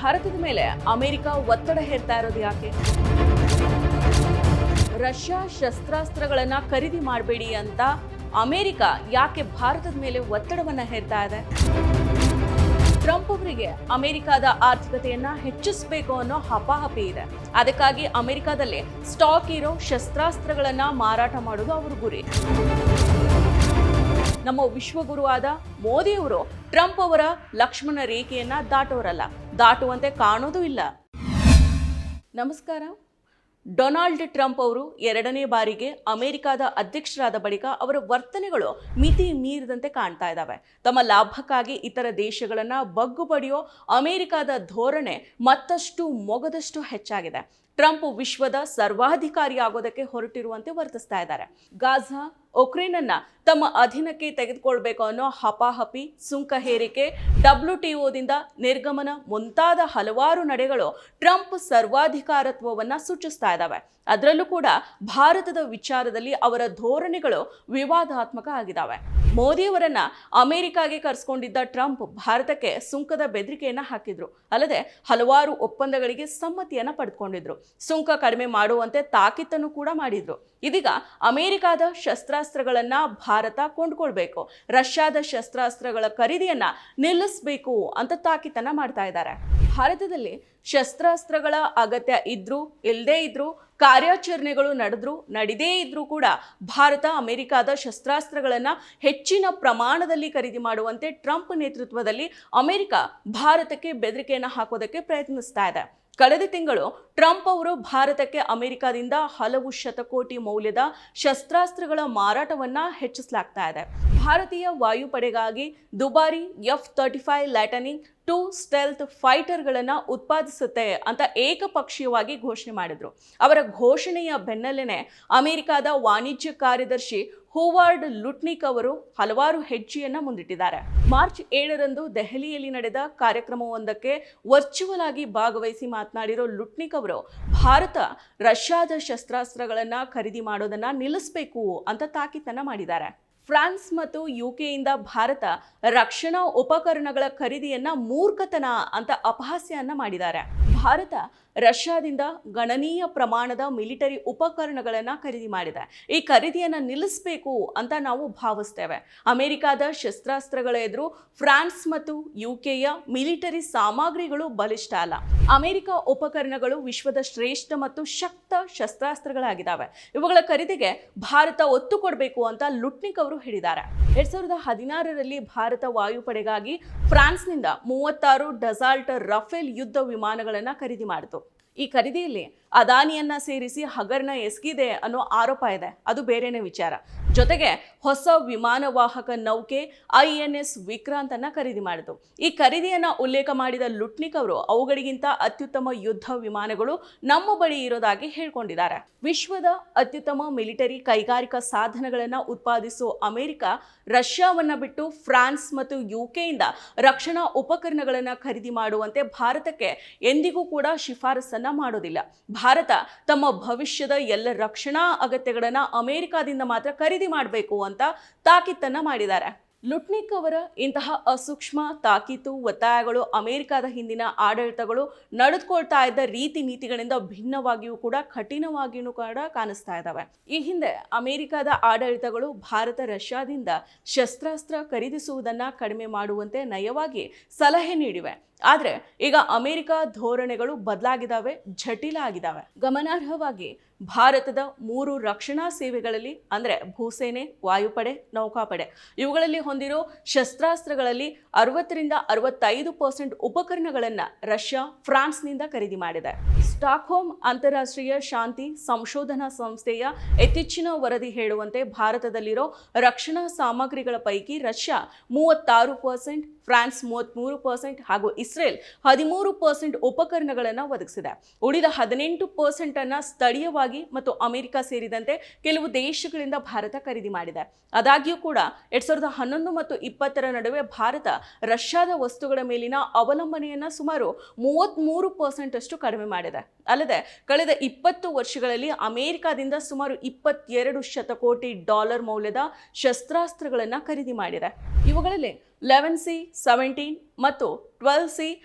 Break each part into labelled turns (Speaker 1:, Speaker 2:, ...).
Speaker 1: ಭಾರತದ ಮೇಲೆ ಅಮೆರಿಕ ಒತ್ತಡ ಹೇರ್ತಾ ಇರೋದು ಯಾಕೆ? ರಷ್ಯಾ ಶಸ್ತ್ರಾಸ್ತ್ರಗಳನ್ನ ಖರೀದಿ ಮಾಡಬೇಡಿ ಅಂತ ಅಮೆರಿಕ ಯಾಕೆ ಭಾರತದ ಮೇಲೆ ಒತ್ತಡವನ್ನ ಹೇರ್ತಾ ಇದೆ? ಟ್ರಂಪ್ ಅವರಿಗೆ ಅಮೆರಿಕದ ಆರ್ಥಿಕತೆಯನ್ನ ಹೆಚ್ಚಿಸಬೇಕು ಅನ್ನೋ ಹಪಾಹಪಿ ಇದೆ. ಅದಕ್ಕಾಗಿ ಅಮೆರಿಕದಲ್ಲಿ ಸ್ಟಾಕ್ ಇರೋ ಶಸ್ತ್ರಾಸ್ತ್ರಗಳನ್ನ ಮಾರಾಟ ಮಾಡೋದು ಅವ್ರ ಗುರಿ. ನಮ್ಮ ವಿಶ್ವಗುರುವಾದ ಮೋದಿಯವರು ಟ್ರಂಪ್ ಅವರ ಲಕ್ಷ್ಮಣ ರೇಖೆಯನ್ನ ದಾಟೋರಲ್ಲ, ದಾಟುವಂತೆ ಕಾಣೋದು ಇಲ್ಲ. ನಮಸ್ಕಾರ. ಡೊನಾಲ್ಡ್ ಟ್ರಂಪ್ ಅವರು ಎರಡನೇ ಬಾರಿಗೆ ಅಮೆರಿಕದ ಅಧ್ಯಕ್ಷರಾದ ಬಳಿಕ ಅವರ ವರ್ತನೆಗಳು ಮಿತಿ ಮೀರಿದಂತೆ ಕಾಣ್ತಾ ಇದ್ದಾವೆ. ತಮ್ಮ ಲಾಭಕ್ಕಾಗಿ ಇತರ ದೇಶಗಳನ್ನ ಬಗ್ಗು ಬಡಿಯೋ ಅಮೆರಿಕದ ಧೋರಣೆ ಮತ್ತಷ್ಟು ಮೊಗದಷ್ಟು ಹೆಚ್ಚಾಗಿದೆ. ಟ್ರಂಪ್ ವಿಶ್ವದ ಸರ್ವಾಧಿಕಾರಿ ಆಗೋದಕ್ಕೆ ಹೊರಟಿರುವಂತೆ ವರ್ತಿಸ್ತಾ ಇದ್ದಾರೆ. ಗಾಜಾ, ಉಕ್ರೇನ್ ಅನ್ನ ತಮ್ಮ ಅಧೀನಕ್ಕೆ ತೆಗೆದುಕೊಳ್ಬೇಕು ಅನ್ನೋ ಹಪಾಹಪಿ, ಸುಂಕ ಹೇರಿಕೆ, WTOದಿಂದ ನಿರ್ಗಮನ ಮುಂತಾದ ಹಲವಾರು ನಡೆಗಳು ಟ್ರಂಪ್ ಸರ್ವಾಧಿಕಾರತ್ವವನ್ನ ಸೂಚಿಸ್ತಾ ಇದ್ದಾವೆ. ಅದರಲ್ಲೂ ಕೂಡ ಭಾರತದ ವಿಚಾರದಲ್ಲಿ ಅವರ ಧೋರಣೆಗಳು ವಿವಾದಾತ್ಮಕ ಆಗಿದ್ದಾವೆ. ಮೋದಿಯವರನ್ನ ಅಮೆರಿಕಾಗೆ ಕರೆಸ್ಕೊಂಡಿದ್ದ ಟ್ರಂಪ್ ಭಾರತಕ್ಕೆ ಸುಂಕದ ಬೆದರಿಕೆಯನ್ನ ಹಾಕಿದ್ರು. ಅಲ್ಲದೆ ಹಲವಾರು ಒಪ್ಪಂದಗಳಿಗೆ ಸಮ್ಮತಿಯನ್ನ ಪಡೆದುಕೊಂಡಿದ್ರು. ಸುಂಕ ಕಡಿಮೆ ಮಾಡುವಂತೆ ತಾಕೀತನ್ನು ಕೂಡ ಮಾಡಿದ್ರು. ಇದೀಗ ಅಮೆರಿಕದ ಶಸ್ತ್ರಾಸ್ತ್ರಗಳನ್ನ ಭಾರತ ಕೊಂಡ್ಕೊಳ್ಬೇಕು, ರಷ್ಯಾದ ಶಸ್ತ್ರಾಸ್ತ್ರಗಳ ಖರೀದಿಯನ್ನ ನಿಲ್ಲಿಸಬೇಕು ಅಂತ ತಾಕೀತನ್ನ ಮಾಡ್ತಾ ಇದ್ದಾರೆ. ಭಾರತದಲ್ಲಿ ಶಸ್ತ್ರಾಸ್ತ್ರಗಳ ಅಗತ್ಯ ಇದ್ರೂ ಇಲ್ಲದೇ ಇದ್ರೂ, ಕಾರ್ಯಾಚರಣೆಗಳು ನಡೆದ್ರೂ ನಡೆದೇ ಇದ್ರೂ ಕೂಡ ಭಾರತ ಅಮೆರಿಕದ ಶಸ್ತ್ರಾಸ್ತ್ರಗಳನ್ನ ಹೆಚ್ಚಿನ ಪ್ರಮಾಣದಲ್ಲಿ ಖರೀದಿ ಮಾಡುವಂತೆ ಟ್ರಂಪ್ ನೇತೃತ್ವದಲ್ಲಿ ಅಮೆರಿಕ ಭಾರತಕ್ಕೆ ಬೆದರಿಕೆಯನ್ನ ಹಾಕೋದಕ್ಕೆ ಪ್ರಯತ್ನಿಸ್ತಾ ಇದೆ. ಕಳೆದ ತಿಂಗಳು ಟ್ರಂಪ್ ಅವರು ಭಾರತಕ್ಕೆ ಅಮೆರಿಕದಿಂದ ಹಲವು ಶತಕೋಟಿ ಮೌಲ್ಯದ ಶಸ್ತ್ರಾಸ್ತ್ರಗಳ ಮಾರಾಟವನ್ನ ಹೆಚ್ಚಿಸಲಾಗ್ತಾ ಇದೆ. ಭಾರತೀಯ ವಾಯುಪಡೆಗಾಗಿ ದುಬಾರಿ F-35 ಲೈಟನಿಂಗ್ II ಸ್ಟೆಲ್ತ್ ಫೈಟರ್ಗಳನ್ನು ಉತ್ಪಾದಿಸುತ್ತೆ ಅಂತ ಏಕಪಕ್ಷೀಯವಾಗಿ ಘೋಷಣೆ ಮಾಡಿದ್ರು. ಅವರ ಘೋಷಣೆಯ ಬೆನ್ನಲ್ಲೇನೆ ಅಮೆರಿಕದ ವಾಣಿಜ್ಯ ಕಾರ್ಯದರ್ಶಿ ಹೋವಾರ್ಡ್ ಲುಟ್ನಿಕ್ ಅವರು ಹಲವಾರು ಹೆಜ್ಜೆಯನ್ನ ಮುಂದಿಟ್ಟಿದ್ದಾರೆ. ಮಾರ್ಚ್ 7ರಂದು ದೆಹಲಿಯಲ್ಲಿ ನಡೆದ ಕಾರ್ಯಕ್ರಮವೊಂದಕ್ಕೆ ವರ್ಚುವಲ್ ಆಗಿ ಭಾಗವಹಿಸಿ ಮಾತನಾಡಿರೋ ಲುಟ್ನಿಕ್ ಅವರು ಭಾರತ ರಷ್ಯಾದ ಶಸ್ತ್ರಾಸ್ತ್ರಗಳನ್ನ ಖರೀದಿ ಮಾಡೋದನ್ನ ನಿಲ್ಲಿಸಬೇಕು ಅಂತ ತಾಕೀತನ್ನ ಮಾಡಿದ್ದಾರೆ. ಫ್ರಾನ್ಸ್ ಮತ್ತು ಯುಕೆಯಿಂದ ಭಾರತ ರಕ್ಷಣಾ ಉಪಕರಣಗಳ ಖರೀದಿಯನ್ನ ಮೂರ್ಖತನ ಅಂತ ಅಪಹಾಸ್ಯವನ್ನ ಮಾಡಿದ್ದಾರೆ. ಭಾರತ ರಷ್ಯಾದಿಂದ ಗಣನೀಯ ಪ್ರಮಾಣದ ಮಿಲಿಟರಿ ಉಪಕರಣಗಳನ್ನ ಖರೀದಿ ಮಾಡಿದೆ. ಈ ಖರೀದಿಯನ್ನ ನಿಲ್ಲಿಸಬೇಕು ಅಂತ ನಾವು ಭಾವಿಸ್ತೇವೆ. ಅಮೆರಿಕದ ಶಸ್ತ್ರಾಸ್ತ್ರಗಳ ಎದುರು ಫ್ರಾನ್ಸ್ ಮತ್ತು ಯುಕೆಯ ಮಿಲಿಟರಿ ಸಾಮಗ್ರಿಗಳು ಬಲಿಷ್ಠ ಅಲ್ಲ. ಅಮೆರಿಕ ಉಪಕರಣಗಳು ವಿಶ್ವದ ಶ್ರೇಷ್ಠ ಮತ್ತು ಶಕ್ತ ಶಸ್ತ್ರಾಸ್ತ್ರಗಳಾಗಿದ್ದಾವೆ. ಇವುಗಳ ಖರೀದಿಗೆ ಭಾರತ ಒತ್ತು ಕೊಡಬೇಕು ಅಂತ ಲುಟ್ನಿಕ್ ಅವರು ಹೇಳಿದ್ದಾರೆ. 2016ರಲ್ಲಿ ಭಾರತ ವಾಯುಪಡೆಗಾಗಿ ಫ್ರಾನ್ಸ್ನಿಂದ 36 ಡಸಾಲ್ಟ್ ರಫೇಲ್ ಯುದ್ಧ ವಿಮಾನಗಳನ್ನ ಖರೀದಿ ಮಾಡಿತು. ಈ ಖರೀದಿಯಲ್ಲಿ ಅದಾನಿಯನ್ನ ಸೇರಿಸಿ ಹಗರಣ ಎಸಗಿದೆ ಅನ್ನೋ ಆರೋಪ ಇದೆ. ಅದು ಬೇರೆನೇ ವಿಚಾರ. ಜೊತೆಗೆ ಹೊಸ ವಿಮಾನವಾಹಕ ನೌಕೆ INS ವಿಕ್ರಾಂತ್ ಅನ್ನ ಖರೀದಿ ಮಾಡಿತು. ಈ ಖರೀದಿಯನ್ನ ಉಲ್ಲೇಖ ಮಾಡಿದ ಲುಟ್ನಿಕ್ ಅವರು ಅವುಗಳಿಗಿಂತ ಅತ್ಯುತ್ತಮ ಯುದ್ಧ ವಿಮಾನಗಳು ನಮ್ಮ ಬಳಿ ಇರೋದಾಗಿ ಹೇಳ್ಕೊಂಡಿದ್ದಾರೆ. ವಿಶ್ವದ ಅತ್ಯುತ್ತಮ ಮಿಲಿಟರಿ ಕೈಗಾರಿಕಾ ಸಾಧನಗಳನ್ನ ಉತ್ಪಾದಿಸೋ ಅಮೆರಿಕ ರಷ್ಯಾವನ್ನ ಬಿಟ್ಟು ಫ್ರಾನ್ಸ್ ಮತ್ತು ಯುಕೆಯಿಂದ ರಕ್ಷಣಾ ಉಪಕರಣಗಳನ್ನ ಖರೀದಿ ಮಾಡುವಂತೆ ಭಾರತಕ್ಕೆ ಎಂದಿಗೂ ಕೂಡ ಶಿಫಾರಸನ್ನ ಮಾಡೋದಿಲ್ಲ. ಭಾರತ ತಮ್ಮ ಭವಿಷ್ಯದ ಎಲ್ಲ ರಕ್ಷಣಾ ಅಗತ್ಯಗಳನ್ನ ಅಮೆರಿಕದಿಂದ ಮಾತ್ರ ಖರೀದಿ ಮಾಡಬೇಕು ಅಂತ ತಾಕೀತನ್ನ ಮಾಡಿದ್ದಾರೆ. ಲುಟ್ನಿಕ್ ಅವರ ಇಂತಹ ಅಸೂಕ್ಷ್ಮ ತಾಕೀತು, ಒತ್ತಾಯಗಳು ಅಮೆರಿಕದ ಹಿಂದಿನ ಆಡಳಿತಗಳು ನಡೆದುಕೊಳ್ತಾ ಇದ್ದ ರೀತಿ ನೀತಿಗಳಿಂದ ಭಿನ್ನವಾಗಿಯೂ ಕೂಡ ಕಠಿಣವಾಗಿಯೂ ಕೂಡ ಕಾಣಿಸ್ತಾ ಇದ್ದಾವೆ. ಈ ಹಿಂದೆ ಅಮೆರಿಕದ ಆಡಳಿತಗಳು ಭಾರತ ರಷ್ಯಾದಿಂದ ಶಸ್ತ್ರಾಸ್ತ್ರ ಖರೀದಿಸುವುದನ್ನ ಕಡಿಮೆ ಮಾಡುವಂತೆ ನಯವಾಗಿ ಸಲಹೆ ನೀಡಿವೆ. ಆದರೆ ಈಗ ಅಮೆರಿಕ ಧೋರಣೆಗಳು ಬದಲಾಗಿದ್ದಾವೆ, ಜಟಿಲ ಆಗಿದ್ದಾವೆ. ಗಮನಾರ್ಹವಾಗಿ ಭಾರತದ 3 ರಕ್ಷಣಾ ಸೇವೆಗಳಲ್ಲಿ ಅಂದರೆ ಭೂಸೇನೆ, ವಾಯುಪಡೆ, ನೌಕಾಪಡೆ ಇವುಗಳಲ್ಲಿ ಹೊಂದಿರೋ ಶಸ್ತ್ರಾಸ್ತ್ರಗಳಲ್ಲಿ 60ರಿಂದ 65% ಉಪಕರಣಗಳನ್ನು ರಷ್ಯಾ ಫ್ರಾನ್ಸ್ನಿಂದ ಖರೀದಿ ಮಾಡಿದೆ. ಸ್ಟಾಕ್ಹೋಮ್ ಅಂತಾರಾಷ್ಟ್ರೀಯ ಶಾಂತಿ ಸಂಶೋಧನಾ ಸಂಸ್ಥೆಯ ಇತ್ತೀಚಿನ ವರದಿ ಹೇಳುವಂತೆ ಭಾರತದಲ್ಲಿರೋ ರಕ್ಷಣಾ ಸಾಮಗ್ರಿಗಳ ಪೈಕಿ ರಷ್ಯಾ 36%, ಫ್ರಾನ್ಸ್ 33% ಹಾಗೂ ಇಸ್ರೇಲ್ 13% ಉಪಕರಣಗಳನ್ನು ಒದಗಿಸಿದೆ. ಉಳಿದ 18% ಅನ್ನ ಸ್ಥಳೀಯವಾಗಿ ಮತ್ತು ಅಮೆರಿಕ ಸೇರಿದಂತೆ ಕೆಲವು ದೇಶಗಳಿಂದ ಭಾರತ ಖರೀದಿ ಮಾಡಿದೆ. ಆದಾಗ್ಯೂ ಕೂಡ 2011 ಮತ್ತು 2020ರ ನಡುವೆ ಭಾರತ ರಷ್ಯಾದ ವಸ್ತುಗಳ ಮೇಲಿನ ಅವಲಂಬನೆಯನ್ನ ಸುಮಾರು 33% ಅಷ್ಟು ಕಡಿಮೆ ಮಾಡಿದೆ. ಅಲ್ಲದೆ ಕಳೆದ 20 ವರ್ಷಗಳಲ್ಲಿ ಅಮೆರಿಕದಿಂದ ಸುಮಾರು 22 ಶತಕೋಟಿ ಡಾಲರ್ ಮೌಲ್ಯದ ಶಸ್ತ್ರಾಸ್ತ್ರಗಳನ್ನು ಖರೀದಿ ಮಾಡಿದೆ. ಇವುಗಳಲ್ಲಿ 11C 17 ಮತ್ತು 12C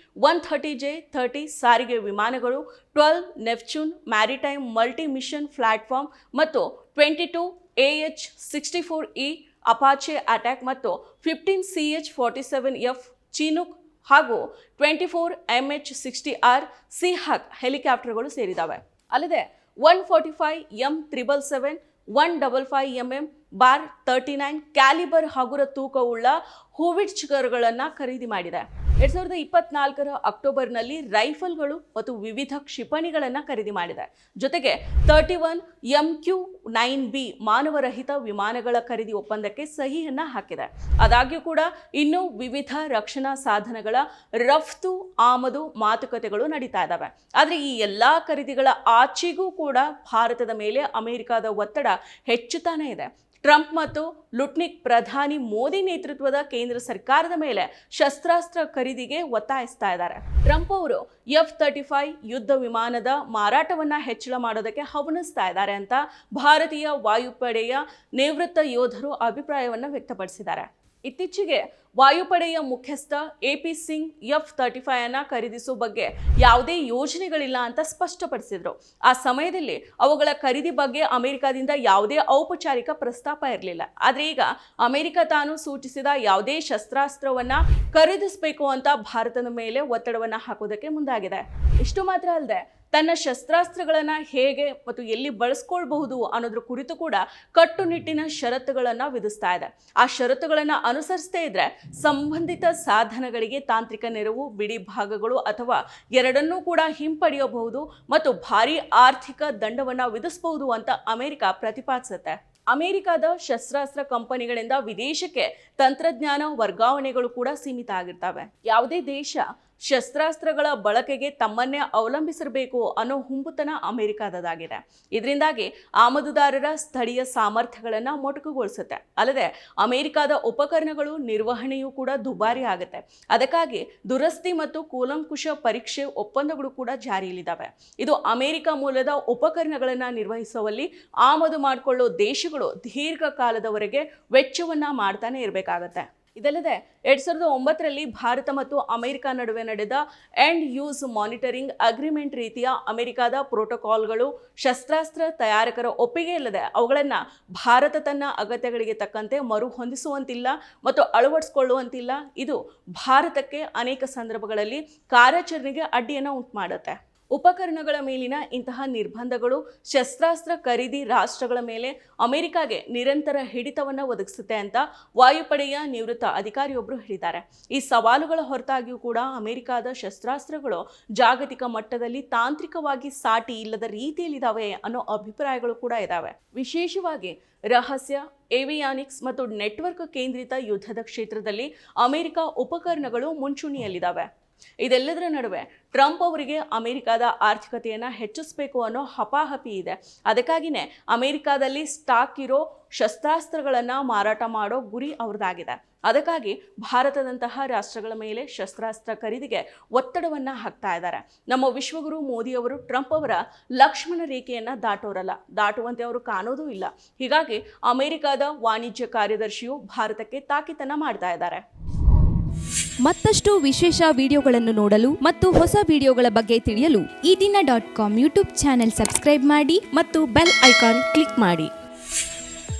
Speaker 1: 130J30 ಸಾರಿಗೆ ವಿಮಾನಗಳು, 12 Neptune maritime multi mission platform ಮತ್ತು 22 AH-64E ಅಪಾಚೆ ಅಟ್ಯಾಕ್ ಮತ್ತು 15 CH-47F ಚಿನೂಕ್ ಹಾಗೂ 24 MH-60R ಸೀಹಾಕ್ ಹೆಲಿಕಾಪ್ಟರ್ಗಳು ಸೇರಿದ್ದಾವೆ. ಅಲ್ಲದೆ 145 M777 155 ಬಾರ್ 39 ಕ್ಯಾಲಿಬರ್ ಹಗುರ ತೂಕವುಳ್ಳ ಹೂವಿಟ್ಜ್ಗಳನ್ನು ಖರೀದಿ ಮಾಡಿದೆ. 2024 ಅಕ್ಟೋಬರ್ನಲ್ಲಿ ರೈಫಲ್ಗಳು ಮತ್ತು ವಿವಿಧ ಕ್ಷಿಪಣಿಗಳನ್ನು ಖರೀದಿ ಮಾಡಿದೆ. ಜೊತೆಗೆ 31 MQ-9B ಮಾನವರಹಿತ ವಿಮಾನಗಳ ಖರೀದಿ ಒಪ್ಪಂದಕ್ಕೆ ಸಹಿಯನ್ನ ಹಾಕಿದೆ. ಆದಾಗ್ಯೂ ಕೂಡ ಇನ್ನೂ ವಿವಿಧ ರಕ್ಷಣಾ ಸಾಧನಗಳ ರಫ್ತು ಆಮದು ಮಾತುಕತೆಗಳು ನಡೀತಾ ಇದ್ದಾವೆ. ಆದರೆ ಈ ಎಲ್ಲಾ ಖರೀದಿಗಳ ಆಚೆಗೂ ಕೂಡ ಭಾರತದ ಮೇಲೆ ಅಮೆರಿಕದ ಒತ್ತಡ ಹೆಚ್ಚುತ್ತಾನೆ ಇದೆ. ಟ್ರಂಪ್ ಮತ್ತು ಲುಟ್ನಿಕ್ ಪ್ರಧಾನಿ ಮೋದಿ ನೇತೃತ್ವದ ಕೇಂದ್ರ ಸರ್ಕಾರದ ಮೇಲೆ ಶಸ್ತ್ರಾಸ್ತ್ರ ಖರೀದಿಗೆ ಒತ್ತಾಯಿಸ್ತಾ ಇದ್ದಾರೆ. ಟ್ರಂಪ್ ಅವರು F-35 ಯುದ್ಧ ವಿಮಾನದ ಮಾರಾಟವನ್ನ ಹೆಚ್ಚಳ ಮಾಡೋದಕ್ಕೆ ಹವಣಿಸ್ತಾ ಇದ್ದಾರೆ ಅಂತ ಭಾರತೀಯ ವಾಯುಪಡೆಯ ನಿವೃತ್ತ ಯೋಧರು ಅಭಿಪ್ರಾಯವನ್ನ ವ್ಯಕ್ತಪಡಿಸಿದ್ದಾರೆ. ಇತ್ತೀಚೆಗೆ ವಾಯುಪಡೆಯ ಮುಖ್ಯಸ್ಥ AP ಸಿಂಗ್ F-35 ಅನ್ನ ಖರೀದಿಸುವ ಬಗ್ಗೆ ಯಾವುದೇ ಯೋಜನೆಗಳಿಲ್ಲ ಅಂತ ಸ್ಪಷ್ಟಪಡಿಸಿದ್ರು. ಆ ಸಮಯದಲ್ಲಿ ಅವುಗಳ ಖರೀದಿ ಬಗ್ಗೆ ಅಮೆರಿಕದಿಂದ ಯಾವುದೇ ಔಪಚಾರಿಕ ಪ್ರಸ್ತಾಪ ಇರಲಿಲ್ಲ. ಆದ್ರೆ ಈಗ ಅಮೆರಿಕ ತಾನು ಸೂಚಿಸಿದ ಯಾವುದೇ ಶಸ್ತ್ರಾಸ್ತ್ರವನ್ನ ಖರೀದಿಸಬೇಕು ಅಂತ ಭಾರತದ ಮೇಲೆ ಒತ್ತಡವನ್ನ ಹಾಕೋದಕ್ಕೆ ಮುಂದಾಗಿದೆ. ಇಷ್ಟು ಮಾತ್ರ ಅಲ್ಲದೆ ತನ್ನ ಶಸ್ತ್ರಾಸ್ತ್ರಗಳನ್ನ ಹೇಗೆ ಮತ್ತು ಎಲ್ಲಿ ಬಳಸ್ಕೊಳ್ಬಹುದು ಅನ್ನೋದ್ರ ಕುರಿತು ಕೂಡ ಕಟ್ಟುನಿಟ್ಟಿನ ಷರತ್ತುಗಳನ್ನ ವಿಧಿಸ್ತಾ ಇದೆ. ಆ ಷರತ್ತುಗಳನ್ನ ಅನುಸರಿಸದೇ ಇದ್ರೆ ಸಂಬಂಧಿತ ಸಾಧನಗಳಿಗೆ ತಾಂತ್ರಿಕ ನೆರವು, ಬಿಡಿ ಭಾಗಗಳು ಅಥವಾ ಎರಡನ್ನೂ ಕೂಡ ಹಿಂಪಡೆಯಬಹುದು ಮತ್ತು ಭಾರಿ ಆರ್ಥಿಕ ದಂಡವನ್ನ ವಿಧಿಸಬಹುದು ಅಂತ ಅಮೆರಿಕ ಪ್ರತಿಪಾದಿಸುತ್ತೆ. ಅಮೆರಿಕದ ಶಸ್ತ್ರಾಸ್ತ್ರ ಕಂಪನಿಗಳಿಂದ ವಿದೇಶಕ್ಕೆ ತಂತ್ರಜ್ಞಾನ ವರ್ಗಾವಣೆಗಳು ಕೂಡ ಸೀಮಿತ ಆಗಿರ್ತವೆ. ಯಾವುದೇ ದೇಶ ಶಸ್ತ್ರಾಸ್ತ್ರಗಳ ಬಳಕೆಗೆ ತಮ್ಮನ್ನೇ ಅವಲಂಬಿಸಿರಬೇಕು ಅನ್ನೋ ಹುಂಬುತನ ಅಮೆರಿಕದಾಗಿದೆ. ಇದರಿಂದಾಗಿ ಆಮದುದಾರರ ಸ್ಥಳೀಯ ಸಾಮರ್ಥ್ಯಗಳನ್ನು ಮೊಟಕುಗೊಳಿಸುತ್ತೆ. ಅಲ್ಲದೆ ಅಮೆರಿಕದ ಉಪಕರಣಗಳು ನಿರ್ವಹಣೆಯೂ ಕೂಡ ದುಬಾರಿ ಆಗುತ್ತೆ. ಅದಕ್ಕಾಗಿ ದುರಸ್ತಿ ಮತ್ತು ಕೂಲಂಕುಷ ಪರೀಕ್ಷೆ ಒಪ್ಪಂದಗಳು ಕೂಡ ಜಾರಿಯಲ್ಲಿದ್ದಾವೆ. ಇದು ಅಮೆರಿಕ ಮೂಲದ ಉಪಕರಣಗಳನ್ನು ನಿರ್ವಹಿಸುವಲ್ಲಿ ಆಮದು ಮಾಡಿಕೊಳ್ಳೋ ದೇಶಗಳು ದೀರ್ಘಕಾಲದವರೆಗೆ ವೆಚ್ಚವನ್ನ ಮಾಡ್ತಾನೆ ಇರಬೇಕಾಗತ್ತೆ. ಇದಲ್ಲದೆ 2009ರಲ್ಲಿ ಭಾರತ ಮತ್ತು ಅಮೆರಿಕ ನಡುವೆ ನಡೆದ ಎಂಡ್ ಯೂಸ್ ಮಾನಿಟರಿಂಗ್ ಅಗ್ರಿಮೆಂಟ್ ರೀತಿಯ ಅಮೆರಿಕದ ಪ್ರೋಟೋಕಾಲ್ಗಳು ಶಸ್ತ್ರಾಸ್ತ್ರ ತಯಾರಕರ ಒಪ್ಪಿಗೆ ಇಲ್ಲದೆ ಅವುಗಳನ್ನು ಭಾರತ ತನ್ನ ಅಗತ್ಯಗಳಿಗೆ ತಕ್ಕಂತೆ ಮರು ಹೊಂದಿಸುವಂತಿಲ್ಲ ಮತ್ತು ಅಳವಡಿಸಿಕೊಳ್ಳುವಂತಿಲ್ಲ. ಇದು ಭಾರತಕ್ಕೆ ಅನೇಕ ಸಂದರ್ಭಗಳಲ್ಲಿ ಕಾರ್ಯಾಚರಣೆಗೆ ಅಡ್ಡಿಯನ್ನು ಉಂಟು ಮಾಡುತ್ತೆ. ಉಪಕರಣಗಳ ಮೇಲಿನ ಇಂತಹ ನಿರ್ಬಂಧಗಳು ಶಸ್ತ್ರಾಸ್ತ್ರ ಖರೀದಿ ರಾಷ್ಟ್ರಗಳ ಮೇಲೆ ಅಮೆರಿಕಾಗೆ ನಿರಂತರ ಹಿಡಿತವನ್ನು ಒದಗಿಸುತ್ತೆ ಅಂತ ವಾಯುಪಡೆಯ ನಿವೃತ್ತ ಅಧಿಕಾರಿಯೊಬ್ಬರು ಹೇಳಿದ್ದಾರೆ. ಈ ಸವಾಲುಗಳ ಹೊರತಾಗಿಯೂ ಕೂಡ ಅಮೆರಿಕದ ಶಸ್ತ್ರಾಸ್ತ್ರಗಳು ಜಾಗತಿಕ ಮಟ್ಟದಲ್ಲಿ ತಾಂತ್ರಿಕವಾಗಿ ಸಾಟಿ ಇಲ್ಲದ ರೀತಿಯಲ್ಲಿದ್ದಾವೆ ಅನ್ನೋ ಅಭಿಪ್ರಾಯಗಳು ಕೂಡ ಇದ್ದಾವೆ. ವಿಶೇಷವಾಗಿ ರಹಸ್ಯ, ಏವಿಯಾನಿಕ್ಸ್ ಮತ್ತು ನೆಟ್ವರ್ಕ್ ಕೇಂದ್ರಿತ ಯುದ್ಧದ ಕ್ಷೇತ್ರದಲ್ಲಿ ಅಮೆರಿಕ ಉಪಕರಣಗಳು ಮುಂಚೂಣಿಯಲ್ಲಿದ್ದಾವೆ. ಇದೆಲ್ಲದರ ನಡುವೆ ಟ್ರಂಪ್ ಅವರಿಗೆ ಅಮೆರಿಕದ ಆರ್ಥಿಕತೆಯನ್ನು ಹೆಚ್ಚಿಸಬೇಕು ಅನ್ನೋ ಹಪಾಹಪಿ ಇದೆ. ಅದಕ್ಕಾಗಿಯೇ ಅಮೆರಿಕದಲ್ಲಿ ಸ್ಟಾಕ್ ಇರೋ ಶಸ್ತ್ರಾಸ್ತ್ರಗಳನ್ನು ಮಾರಾಟ ಮಾಡೋ ಗುರಿ ಅವ್ರದ್ದಾಗಿದೆ. ಅದಕ್ಕಾಗಿ ಭಾರತದಂತಹ ರಾಷ್ಟ್ರಗಳ ಮೇಲೆ ಶಸ್ತ್ರಾಸ್ತ್ರ ಖರೀದಿಗೆ ಒತ್ತಡವನ್ನು ಹಾಕ್ತಾ ಇದ್ದಾರೆ. ನಮ್ಮ ವಿಶ್ವಗುರು ಮೋದಿಯವರು ಟ್ರಂಪ್ ಅವರ ಲಕ್ಷ್ಮಣ ರೇಖೆಯನ್ನು ದಾಟೋರಲ್ಲ, ದಾಟುವಂತೆ ಅವರು ಕಾಣೋದೂ ಇಲ್ಲ. ಹೀಗಾಗಿ ಅಮೆರಿಕದ ವಾಣಿಜ್ಯ ಕಾರ್ಯದರ್ಶಿಯು ಭಾರತಕ್ಕೆ ತಾಕೀತನ್ನು ಮಾಡ್ತಾ ಇದ್ದಾರೆ.
Speaker 2: ಮತ್ತಷ್ಟು ವಿಶೇಷ ವಿಡಿಯೋಗಳನ್ನು ನೋಡಲು ಮತ್ತು ಹೊಸ ವಿಡಿಯೋಗಳ ಬಗ್ಗೆ ತಿಳಿಯಲು
Speaker 3: EDina.com ಯೂಟ್ಯೂಬ್ ಚಾನೆಲ್ ಸಬ್ಸ್ಕ್ರೈಬ್ ಮಾಡಿ
Speaker 2: ಮತ್ತು ಬೆಲ್ ಐಕಾನ್ ಕ್ಲಿಕ್ ಮಾಡಿ.